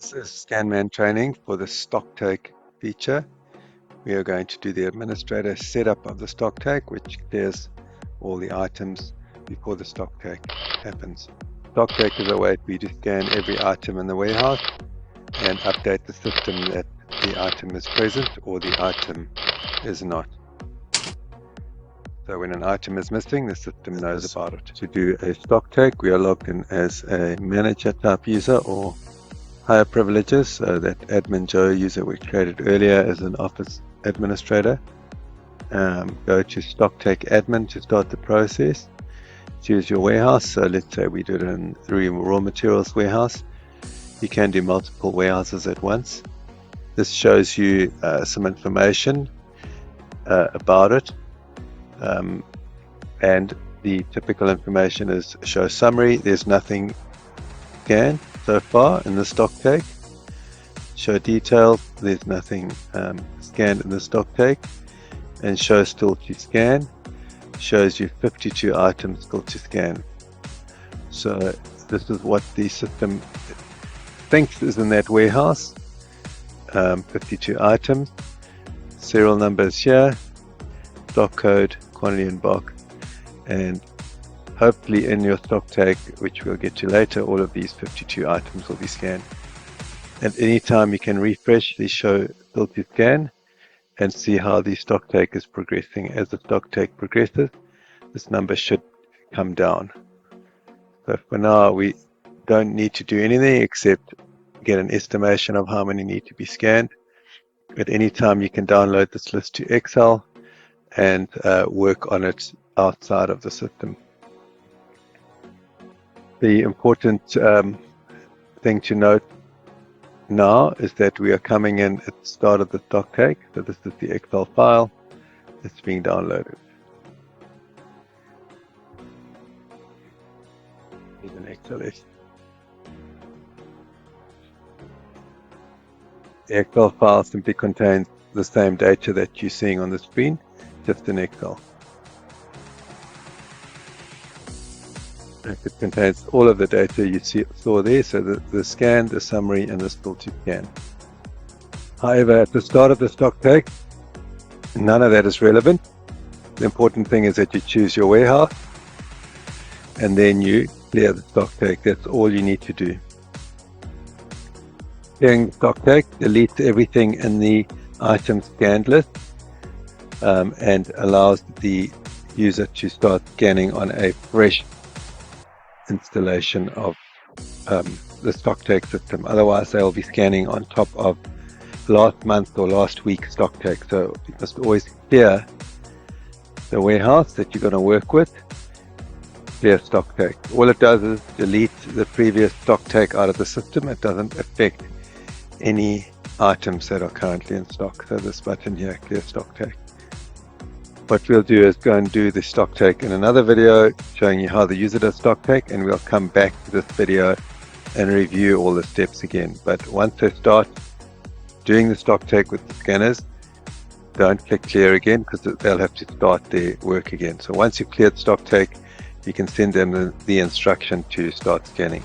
This is ScanMan training for the StockTake feature. We are going to do the administrator setup of the StockTake, which clears all the items before the StockTake happens. StockTake is a way for you to scan every item in the warehouse and update the system that the item is present or the item is not. So when an item is missing, the system knows about it. To do a StockTake, we are logged in as a manager type user or higher privileges, so that admin Joe user we created earlier as an office administrator. Go to StockTake admin to start the process. Choose your warehouse. So let's say we do it in the raw materials warehouse. You can do multiple warehouses at once. This shows you some information about it, and the typical information is show summary. There's nothing scanned so far in the StockTake. Show details, there's nothing scanned in the StockTake. And show still to scan shows you 52 items still to scan. So this is what the system thinks is in that warehouse. 52 items, serial numbers here, stock code, quantity and box, and hopefully in your StockTake, which we'll get to later, all of these 52 items will be scanned. At any time you can refresh the show still to scan and see how the StockTake is progressing. As the StockTake progresses, this number should come down. So for now we don't need to do anything except get an estimation of how many need to be scanned. At any time you can download this list to Excel and work on it outside of the system. The important thing to note now is that we are coming in at the start of the StockTake. So this is the Excel file that's being downloaded. Here's an XLS. The Excel file simply contains the same data that you're seeing on the screen, just in Excel. It contains all of the data you saw there, so the scan, the summary, and the still to scan. However, at the start of the StockTake, none of that is relevant. The important thing is that you choose your warehouse, and then you clear the StockTake. That's all you need to do. Clearing the StockTake deletes everything in the item scanned list and allows the user to start scanning on a fresh installation of the StockTake system. Otherwise they will be scanning on top of last month or last week's StockTake. So you must always clear the warehouse that you're going to work with, clear StockTake. All it does is delete the previous StockTake out of the system. It doesn't affect any items that are currently in stock. So this button here, clear StockTake. What we'll do is go and do the StockTake in another video showing you how the user does StockTake, and we'll come back to this video and review all the steps again. But once they start doing the StockTake with the scanners, don't click clear again because they'll have to start their work again. So once you've cleared StockTake, you can send them the instruction to start scanning.